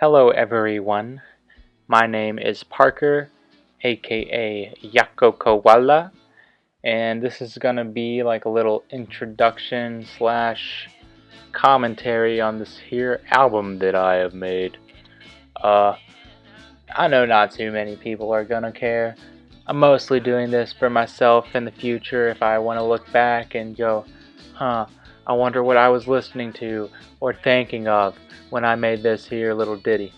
Hello everyone, my name is Parker, aka Yakokoala, and this is gonna be like a little introduction slash commentary on this here album that I have made. I know not too many people are gonna care. I'm mostly doing this for myself in the future if I want to look back and go, I wonder what I was listening to or thinking of when I made this here little ditty.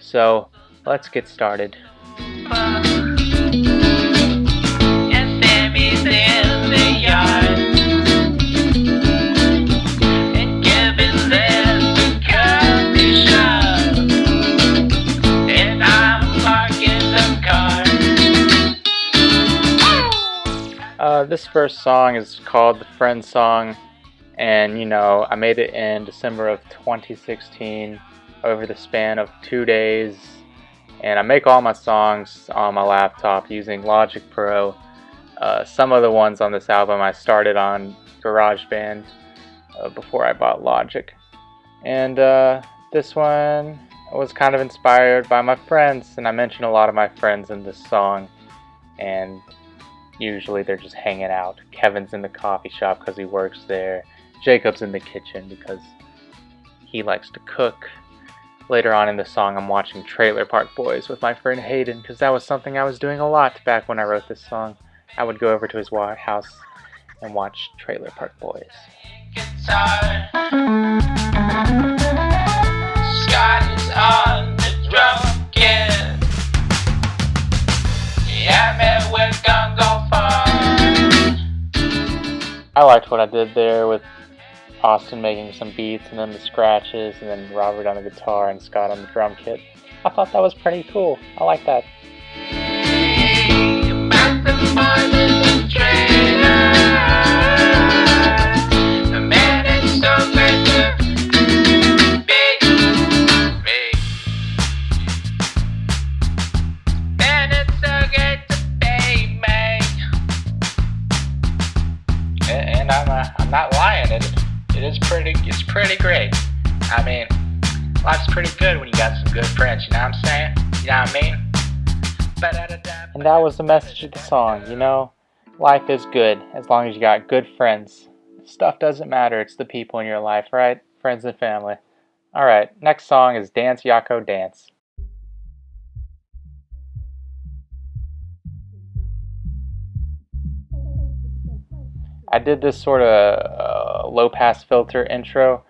So let's get started. This first song is called The Friend Song, and you know, I made it in December of 2016 over the span of 2 days, and I make all my songs on my laptop using Logic Pro. Some of the ones on this album I started on GarageBand before I bought Logic, and this one was kind of inspired by my friends, and I mention a lot of my friends in this song, and usually they're just hanging out. Kevin's in the coffee shop because he works there. Jacob's in the kitchen because he likes to cook. Later on in the song, I'm watching Trailer Park Boys with my friend Hayden because that was something I was doing a lot back when I wrote this song. I would go over to his house and watch Trailer Park Boys. Scott is on the drum kit. Yeah, man, we're gonna go far. I liked what I did there with Austin making some beats and then the scratches and then Robert on the guitar and Scott on the drum kit. I thought that was pretty cool. I like that. And I'm not lying. It's pretty great. I mean, life's pretty good when you got some good friends, you know what I'm saying? You know what I mean? And that was the message of the song, you know? Life is good as long as you got good friends. Stuff doesn't matter, it's the people in your life, right? Friends and family. Alright, next song is Dance Yako Dance. I did this sort of low-pass filter intro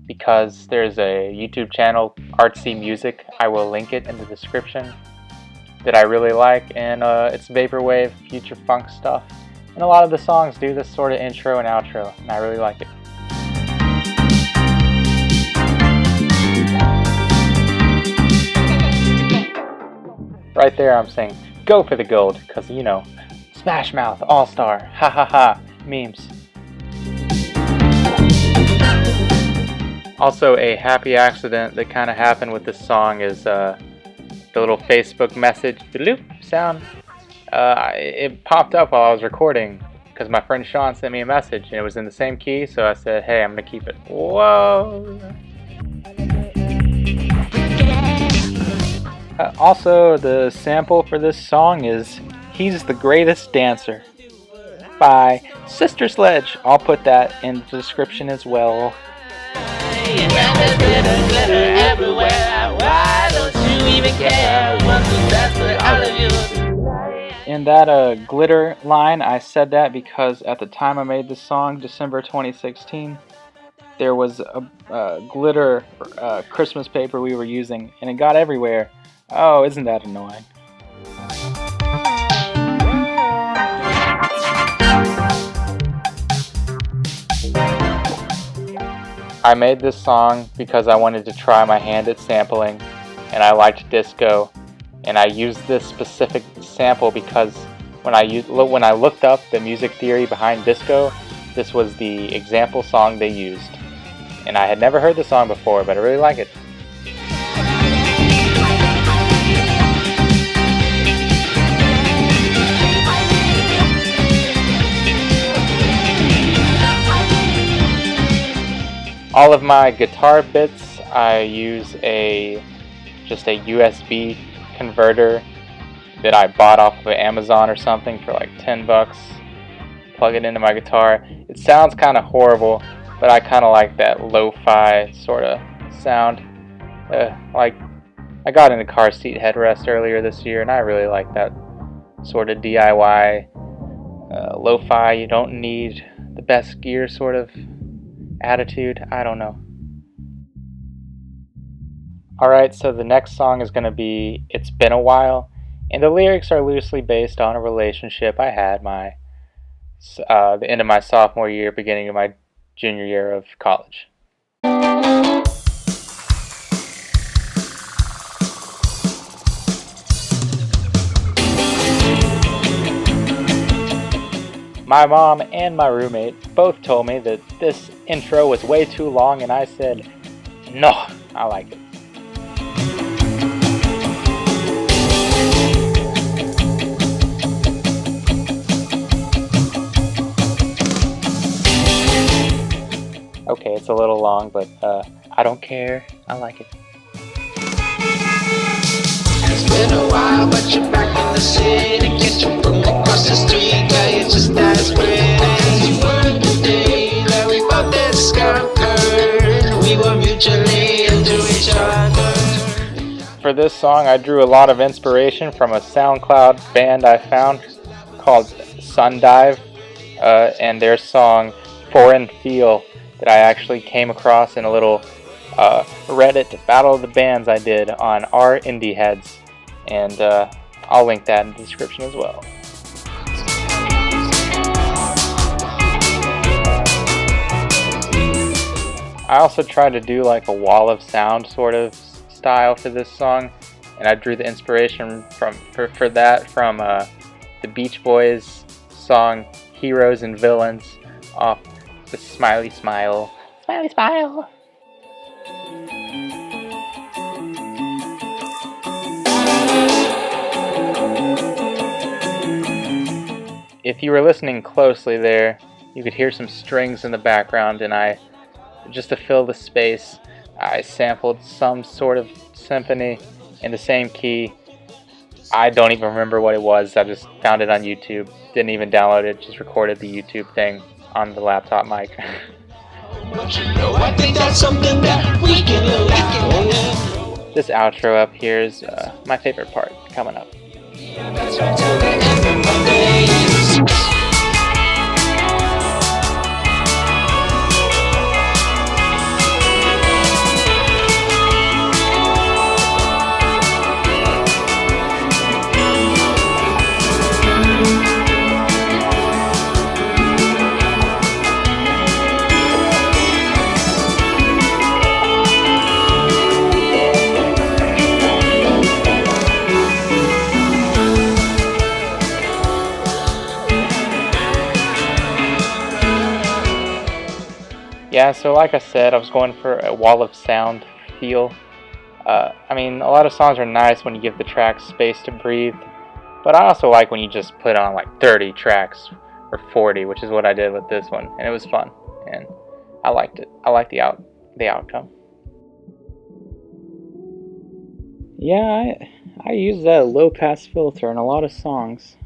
because there's a YouTube channel, Artzie Music, I will link it in the description, that I really like, and it's vaporwave, future funk stuff, and a lot of the songs do this sort of intro and outro, and I really like it. Right there I'm saying, go for the gold, because you know, Smash Mouth, All-Star, ha ha ha. Memes. Also, a happy accident that kind of happened with this song is the little Facebook message bloop sound. It popped up while I was recording because my friend Sean sent me a message and it was in the same key, so I said, hey, I'm gonna keep it. Whoa! Also, the sample for this song is He's the Greatest Dancer by Sister Sledge. I'll put that in the description as well. In that glitter line, I said that because at the time I made this song, December 2016, there was a glitter Christmas paper we were using, and it got everywhere. Oh, isn't that annoying? I made this song because I wanted to try my hand at sampling, and I liked disco, and I used this specific sample because when I looked up the music theory behind disco, this was the example song they used, and I had never heard the song before, but I really like it. All of my guitar bits, I use a just a USB converter that I bought off of Amazon or something for like 10 bucks. Plug it into my guitar. It sounds kind of horrible, but I kind of like that lo-fi sort of sound. Like, I got into car seat headrest earlier this year, and I really like that sort of DIY lo-fi. You don't need the best gear sort of attitude. I don't know. Alright, so the next song is going to be It's Been a While, and the lyrics are loosely based on a relationship I had the end of my sophomore year, beginning of my junior year of college. My mom and my roommate both told me that this intro was way too long, and I said, no, I like it. Okay, it's a little long, but I don't care. I like it. It's been a while, but you're back in the city. Get your from across the street, yeah, you're just as pretty as you were the day that we both discovered we were mutually into each other. For this song, I drew a lot of inspiration from a SoundCloud band I found called SUNDIVE, and their song Foreign Feel, that I actually came across in a little Reddit Battle of the Bands I did on our Indie Heads, and I'll link that in the description as well. I also tried to do like a wall of sound sort of style for this song, and I drew the inspiration for that from the Beach Boys song Heroes and Villains off the Smiley Smile. Smiley Smile! If you were listening closely there, you could hear some strings in the background, and just to fill the space, I sampled some sort of symphony in the same key. I don't even remember what it was. I just found it on YouTube. Didn't even download it, just recorded the YouTube thing on the laptop mic. This outro up here is my favorite part coming up. Yeah, so like I said, I was going for a wall of sound feel. I mean, a lot of songs are nice when you give the tracks space to breathe, but I also like when you just put on like 30 tracks or 40, which is what I did with this one, and it was fun, and I liked it. I liked the outcome. Yeah, I use that low pass filter in a lot of songs.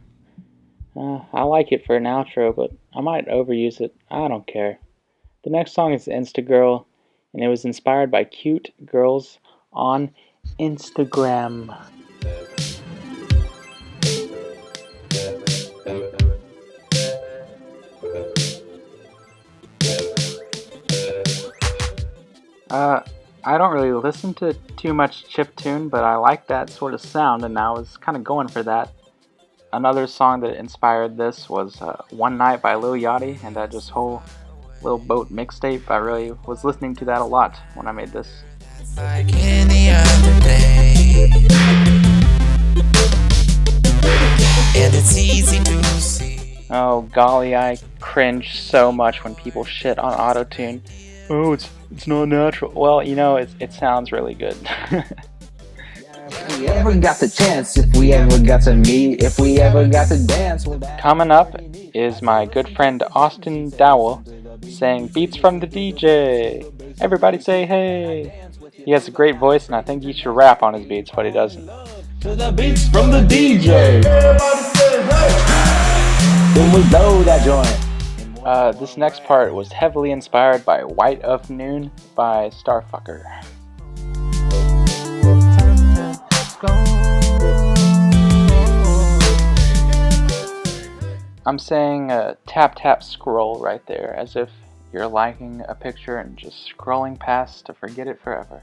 I like it for an outro, but I might overuse it. I don't care. The next song is Instagirl, and it was inspired by cute girls on Instagram. I don't really listen to too much chiptune, but I like that sort of sound, and I was kind of going for that. Another song that inspired this was One Night by Lil Yachty, and that just whole Lil Boat mixtape. I really was listening to that a lot when I made this. Like any other day. And it's easy to see. Oh golly, I cringe so much when people shit on autotune. Oh, it's not natural. Well, you know, it sounds really good. If we ever got the chance, if we ever got to meet, if we ever got to dance. Coming up is my good friend Austin Dowell saying beats from the DJ. Everybody say hey. He has a great voice, and I think he should rap on his beats, but he doesn't. To the beats from the DJ. Then we blow that joint. This next part was heavily inspired by White of Noon by STRFKR. I'm saying tap tap scroll right there, as if you're liking a picture and just scrolling past to forget it forever.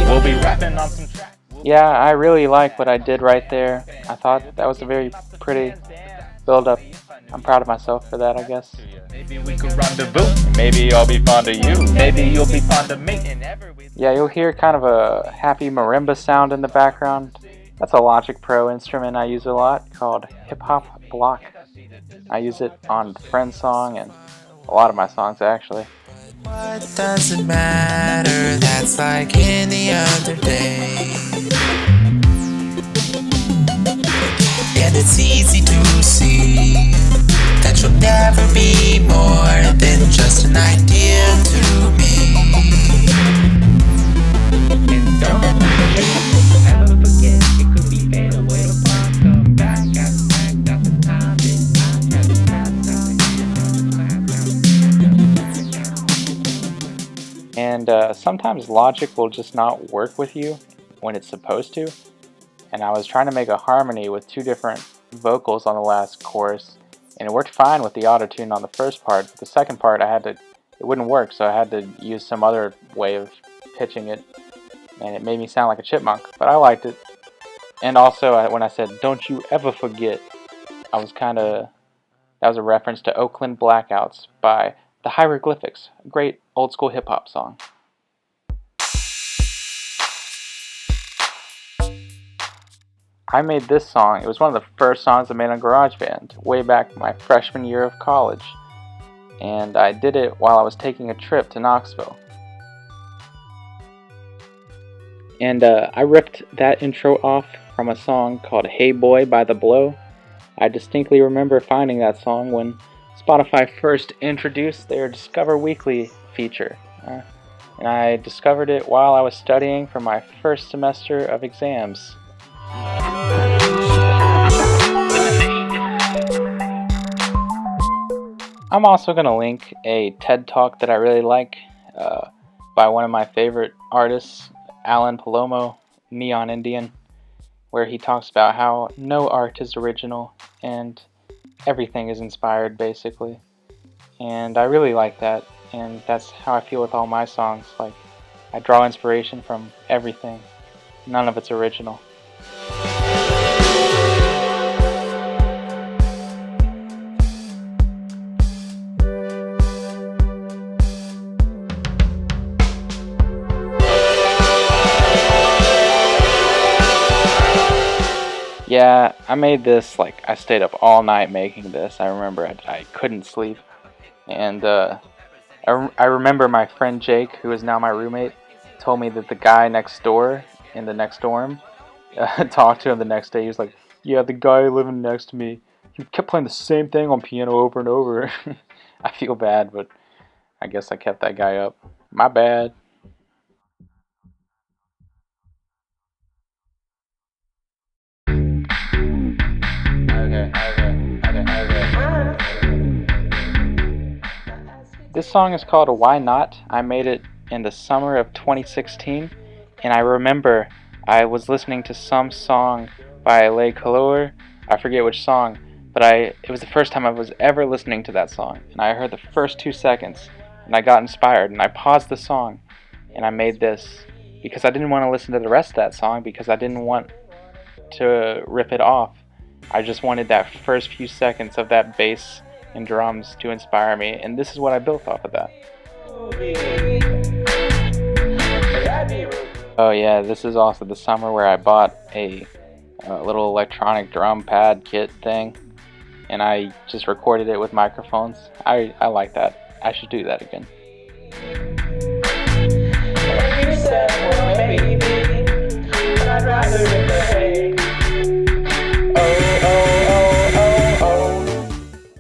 We'll be rapping on some tracks. Yeah, I really like what I did right there. I thought that was a very pretty build-up. I'm proud of myself for that, I guess. Maybe we could rendezvous. Maybe I'll be fond of you. Maybe you'll be fond of me. Yeah, you'll hear kind of a happy marimba sound in the background. That's a Logic Pro instrument I use a lot called Hip Hop Block. I use it on Friend Song and a lot of my songs, actually. What does it matter? That's like any other day. And it's easy to see that you'll never be more than just an idea to me. And don't ever forget, it could be fade away to come back at the time And sometimes Logic will just not work with you when it's supposed to. And I was trying to make a harmony with two different vocals on the last chorus, and it worked fine with the auto-tune on the first part. But the second part, it wouldn't work, so I had to use some other way of pitching it, and it made me sound like a chipmunk, but I liked it. And also, when I said, "Don't you ever forget," that was a reference to Oakland Blackouts by the Hieroglyphics, a great old school hip hop song. I made this song. It was one of the first songs I made on GarageBand, way back my freshman year of college. And I did it while I was taking a trip to Knoxville. And I ripped that intro off from a song called Hey Boy by The Blow. I distinctly remember finding that song when Spotify first introduced their Discover Weekly feature. And I discovered it while I was studying for my first semester of exams. I'm also going to link a TED Talk that I really like by one of my favorite artists, Alan Palomo, Neon Indian, where he talks about how no art is original and everything is inspired, basically. And I really like that, and that's how I feel with all my songs. Like, I draw inspiration from everything. None of it's original. Yeah, I made this, I stayed up all night making this. I remember I couldn't sleep. And I remember my friend Jake, who is now my roommate, told me that the guy next door, in the next dorm, talked to him the next day. He was like, "Yeah, the guy living next to me, he kept playing the same thing on piano over and over." I feel bad, but I guess I kept that guy up. My bad. This song is called Why Not. I made it in the summer of 2016, and I remember I was listening to some song by Couleur. I forget which song, but it was the first time I was ever listening to that song, and I heard the first 2 seconds, and I got inspired, and I paused the song, and I made this because I didn't want to listen to the rest of that song because I didn't want to rip it off. I just wanted that first few seconds of that bass and drums to inspire me, and this is what I built off of that. Oh yeah, this is also the summer where I bought a a little electronic drum pad kit thing, and I just recorded it with microphones. I like that. I should do that again.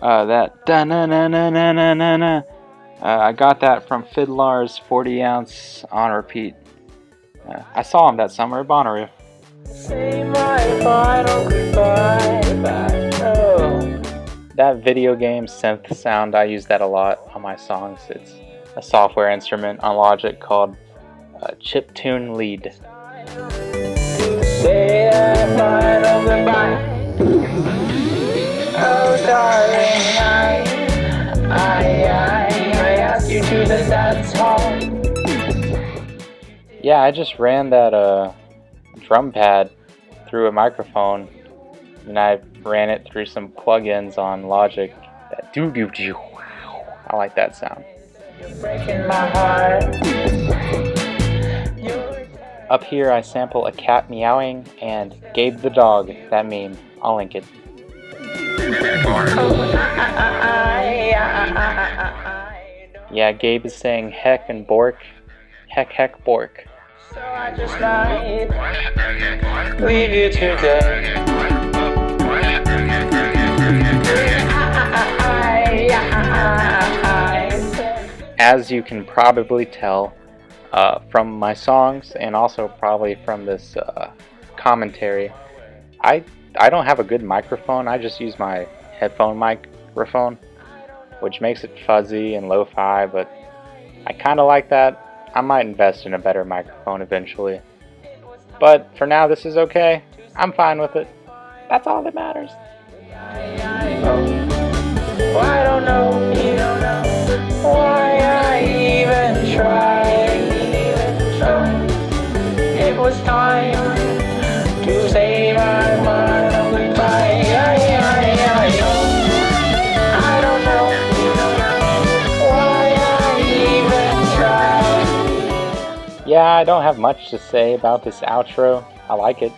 That da-na-na-na-na-na-na. I got that from FIDLAR's 40 ounce on repeat. I saw him that summer at Bonnaroo. That video game synth sound, I use that a lot on my songs. It's a software instrument on Logic called Chiptune Lead. Oh darling, I asked you to the dance hall. Yeah, I just ran that drum pad through a microphone, and I ran it through some plugins on Logic. That doo-doo-doo. I like that sound. You're breaking my heart. Up here I sample a cat meowing and Gabe the Dog, that meme. I'll link it. Yeah, Gabe is saying heck and bork. Heck bork. So I just might leave you today. As you can probably tell from my songs, and also probably from this commentary, I don't have a good microphone. I just use my headphone microphone, which makes it fuzzy and lo-fi, but I kind of like that. I might invest in a better microphone eventually. But for now, this is okay. I'm fine with it. That's all that matters. Oh, I don't know, you don't know why I even tried. It was time to say my mind. I don't know why I even tried. Yeah, I don't have much to say about this outro. I like it.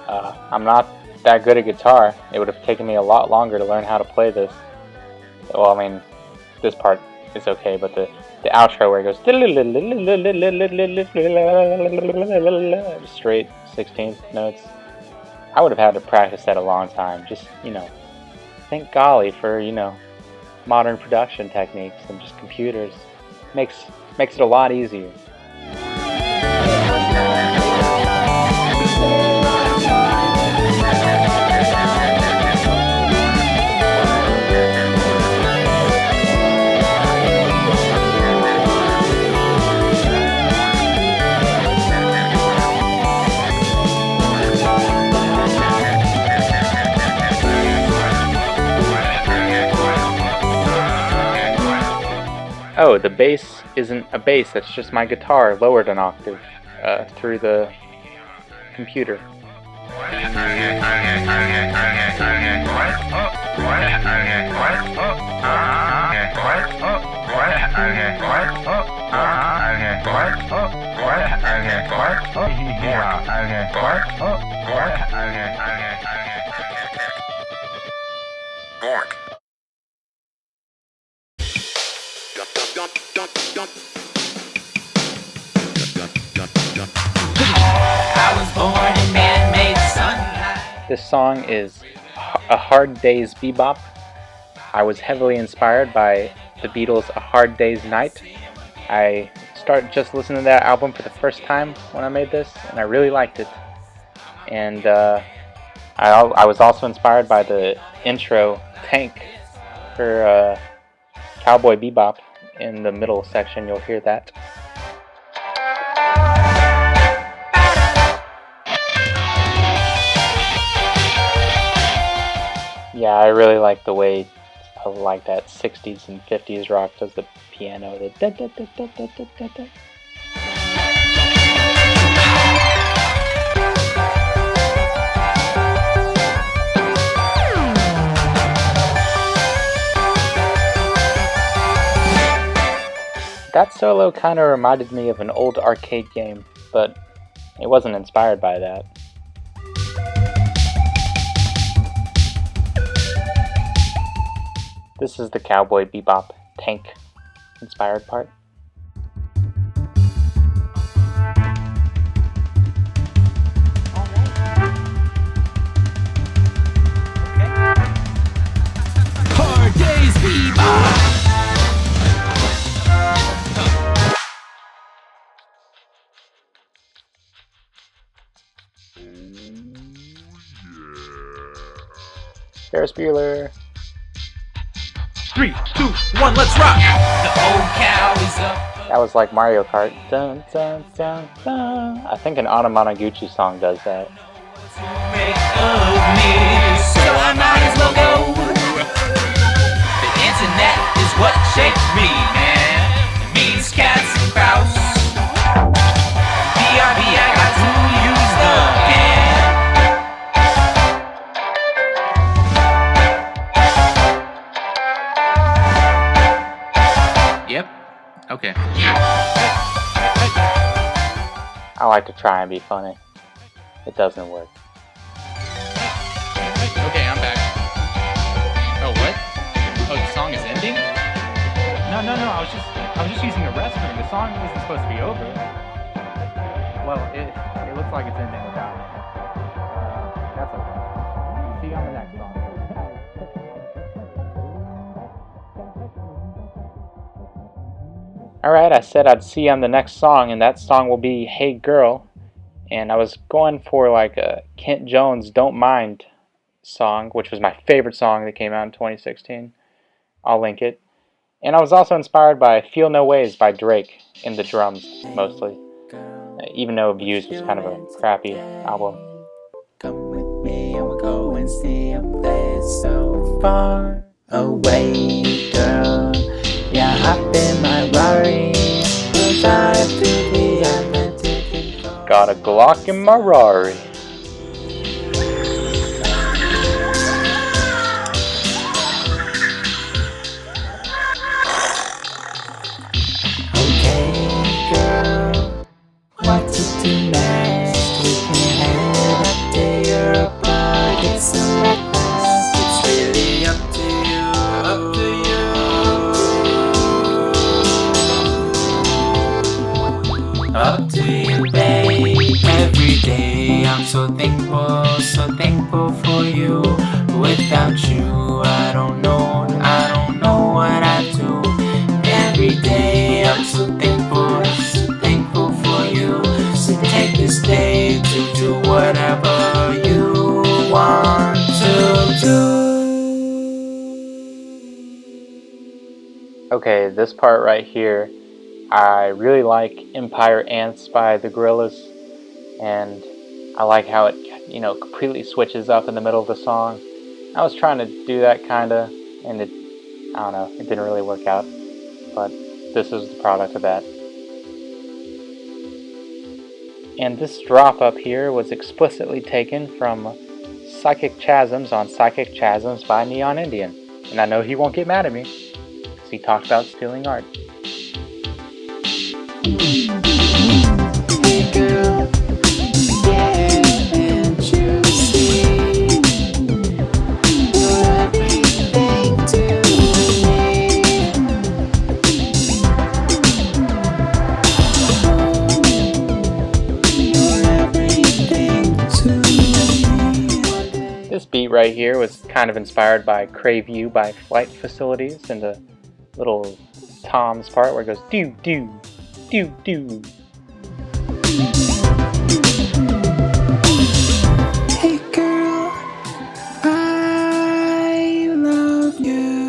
I'm not that good at guitar. It would have taken me a lot longer to learn how to play this. Well, I mean, this part is okay, but the outro where it goes straight 16th notes, I would have had to practice that a long time. Just, thank golly for, modern production techniques and just computers. Makes it a lot easier. Oh, the bass isn't a bass, that's just my guitar lowered an octave through the computer. This song is A Hard Day's Bebop. I was heavily inspired by the Beatles' A Hard Day's Night. I started just listening to that album for the first time when I made this, and I really liked it. And I was also inspired by the intro tank for Cowboy Bebop. In the middle section, you'll hear that. Yeah, I really like the way that 60s and 50s rock does the piano. The da da da da da da da da. That solo kind of reminded me of an old arcade game, but it wasn't inspired by that. This is the Cowboy Bebop tank inspired part. Hard days, Bebop. Ferris Bueller. 3, 2, 1, let's rock! The old cow is up. That was like Mario Kart. Dun, dun, dun, dun. I think an Anamanaguchi song does that. Make of me, so I might as well go. The internet is what shaped me, man. It means cats and grouse. BRB, I got to use the can. Yep. Okay. I like to try and be funny. It doesn't work. Okay, I'm back. Oh, what? Oh, the song is ending? No, I was just using the restroom. The song isn't supposed to be over. Well, it looks like it's ending without me. That's okay. See you on the next song. Alright, I said I'd see you on the next song, and that song will be Hey Girl. And I was going for like a Kent Jones Don't Mind song, which was my favorite song that came out in 2016. I'll link it. And I was also inspired by Feel No Ways by Drake in the drums, mostly. Even though Views was kind of a crappy album. Come with me and we'll go and see a place so far away, girl. Yeah, hop in my Rari. We'll drive to the Atlantic and go. Got a Glock in my Rari. Okay, girl, what to do next? We can head up to Europe or get some breakfast. It's really up to you, up to you. Up to you, babe. Every day I'm so thankful for you. Without you, I don't know what I'd do. Every day I'm so thankful for you. So take this day to do whatever you want to do. Okay, this part right here, I really like Empire Ants by the Gorillaz, and I like how it, completely switches up in the middle of the song. I was trying to do that kinda, and it didn't really work out, but this is the product of that. And this drop up here was explicitly taken from Psychic Chasms on Psychic Chasms by Neon Indian, and I know he won't get mad at me, because he talked about stealing art. Hey girl, can't you see you're everything to me? You're everything to me. This beat right here was kind of inspired by Crave You by Flight Facilities, and the little Tom's part where it goes do do do do. Hey girl, I love you.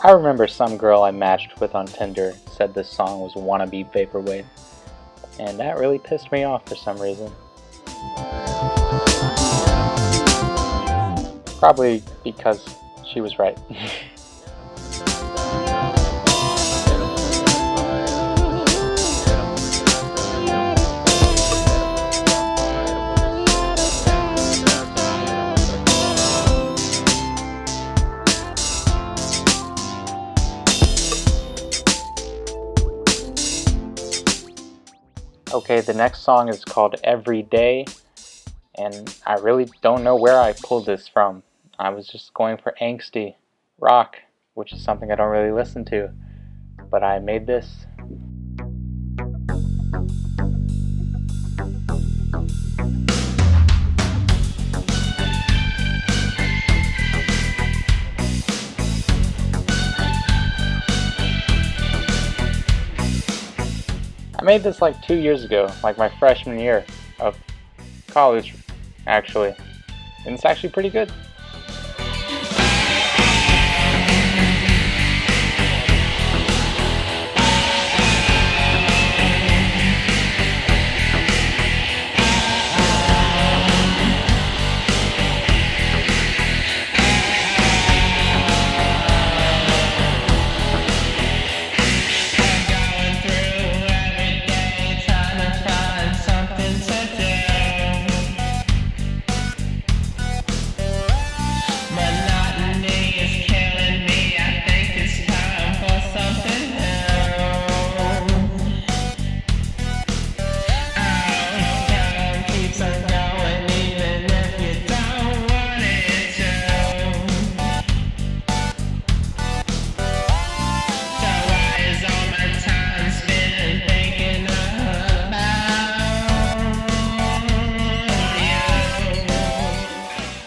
I remember some girl I matched with on Tinder said this song was wannabe Vaporwave, and that really pissed me off for some reason. Probably because she was right. Okay, the next song is called Every Day, and I really don't know where I pulled this from. I was just going for angsty rock, which is something I don't really listen to, but I made this. I made this like 2 years ago, like my freshman year of college, actually, and it's actually pretty good.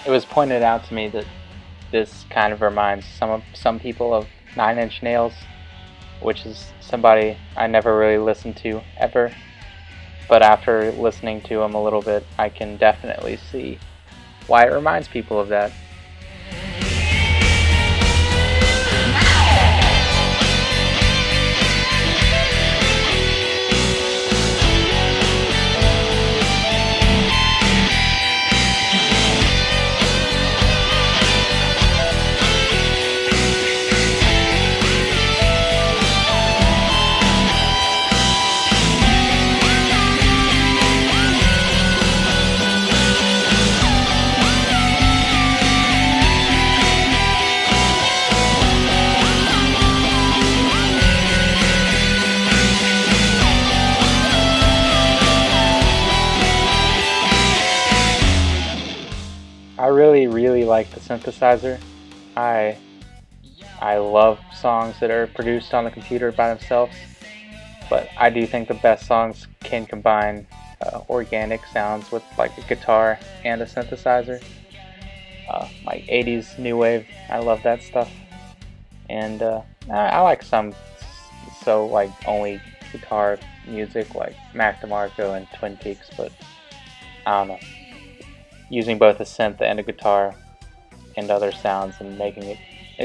It was pointed out to me that this kind of reminds some people of 9 Inch Nails, which is somebody I never really listened to ever. But after listening to them a little bit, I can definitely see why it reminds people of that. I really like the synthesizer. I love songs that are produced on the computer by themselves, but I do think the best songs can combine organic sounds with like a guitar and a synthesizer. Like 80s new wave, I love that stuff. And I like some like only guitar music like Mac DeMarco and Twin Peaks, but I don't know. Using both a synth and a guitar and other sounds and making it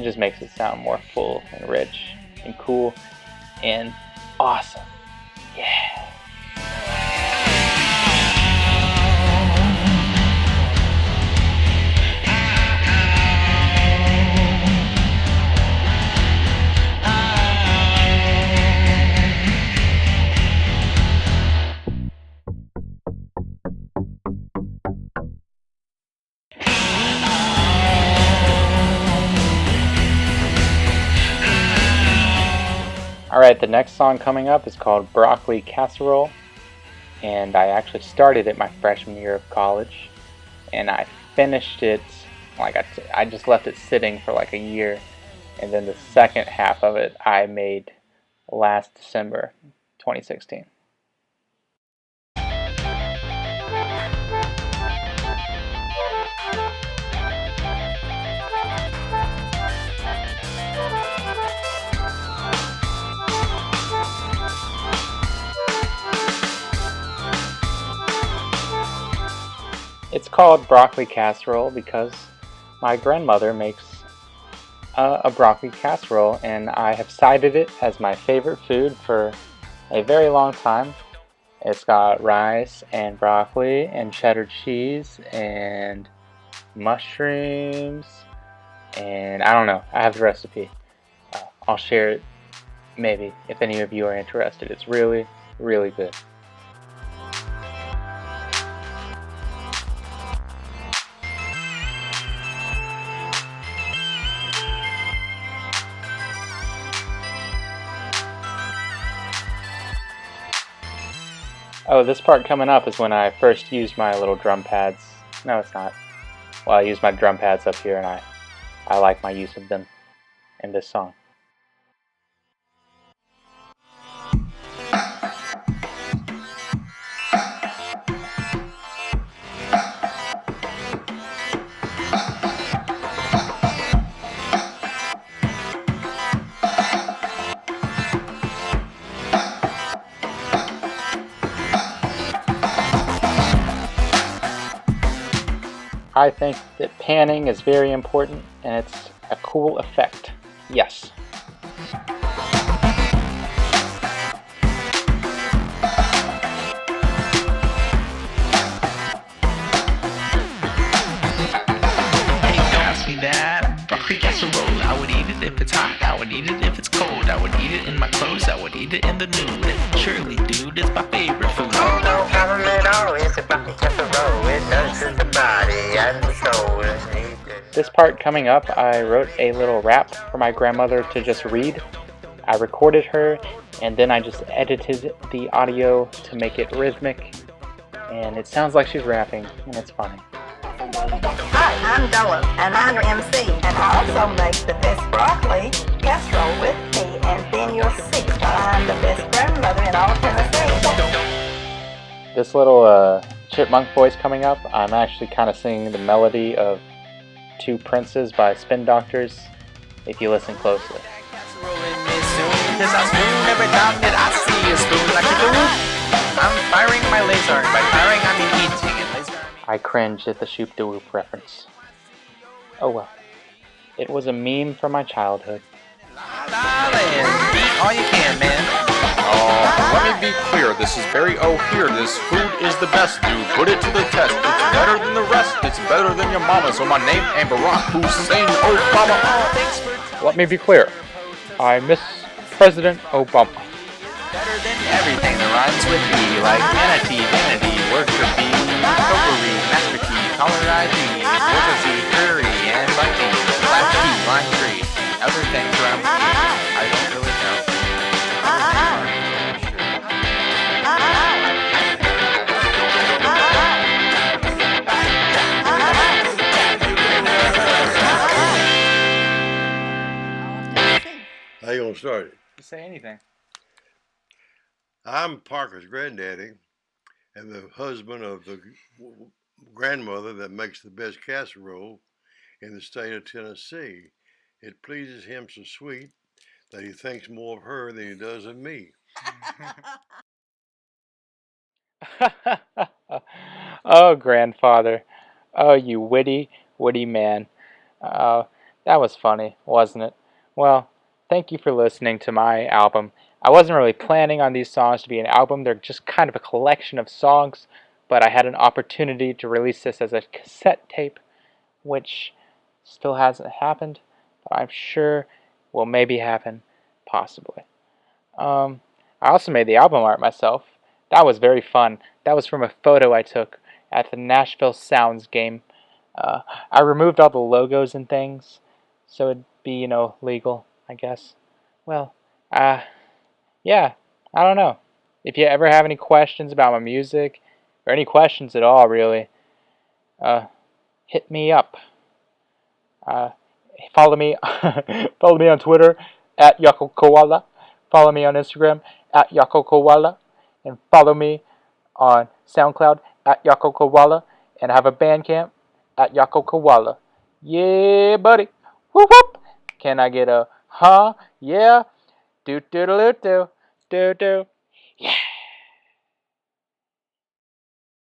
just makes it sound more full and rich and cool and awesome. Yeah. Alright, the next song coming up is called Broccoli Casserole, and I actually started it my freshman year of college, and I finished it, I just left it sitting for like a year, and then the second half of it I made last December 2016. It's called broccoli casserole because my grandmother makes a broccoli casserole, and I have cited it as my favorite food for a very long time. It's got rice and broccoli and cheddar cheese and mushrooms, and I don't know, I have the recipe. I'll share it maybe if any of you are interested. It's really, really good. Oh, this part coming up is when I first used my little drum pads. No, it's not. Well, I used my drum pads up here, and I like my use of them in this song. I think that panning is very important, and it's a cool effect. Yes. Casserole. I would eat it if it's hot, I would eat it if it's cold, I would eat it in my clothes, I would eat it in the nude. Surely, dude, it's my favorite food. Oh, no problem at all, it's a fucking casserole. It nourishes the body and the soul. This part coming up, I wrote a little rap for my grandmother to just read. I recorded her, and then I just edited the audio to make it rhythmic, and it sounds like she's rapping, and it's funny. Hi, I'm Della, and I'm your MC, and I also make the best broccoli casserole with me, and then you'll see I'm the best grandmother in all Tennessee. This little chipmunk voice coming up, I'm actually kind of singing the melody of Two Princes by Spin Doctors, if you listen closely. I'm firing my laser. By firing, I mean eating. I cringed at the Shoop de Whoop reference. Oh well. It was a meme from my childhood. Eat all you can, man. Let me be clear. This is Barry O here. This food is the best, dude. Put it to the test. It's better than the rest. It's better than your mama. So my name ain't Barack Hussein Obama. Let me be clear. I miss President Obama. Better than everything that rhymes with B, like manatee, vanity, worker bee, potpourri, master key, caller ID, bourgeoisie, curry, and bucky, black key, line 3. Other things rhyme with E. I don't really know. How you gonna start it? Just say anything. I'm Parker's granddaddy and the husband of the grandmother that makes the best casserole in the state of Tennessee. It pleases him so sweet that he thinks more of her than he does of me. Oh, grandfather. Oh, you witty man. That was funny, wasn't it? Well, thank you for listening to my album. I wasn't really planning on these songs to be an album. They're just kind of a collection of songs, but I had an opportunity to release this as a cassette tape, which still hasn't happened, but I'm sure will maybe happen, possibly. I also made the album art myself. That was very fun. That was from a photo I took at the Nashville Sounds game. I removed all the logos and things, so it'd be, legal, I guess. Well, yeah, I don't know. If you ever have any questions about my music, or any questions at all, really, hit me up. Follow me on Twitter at yakokoala. Follow me on Instagram at yakokoala. And follow me on SoundCloud at yakokoala. And I have a Bandcamp at yakokoala. Yeah, buddy. Whoop whoop. Can I get a huh? Yeah. Do do do do do do. Yeah.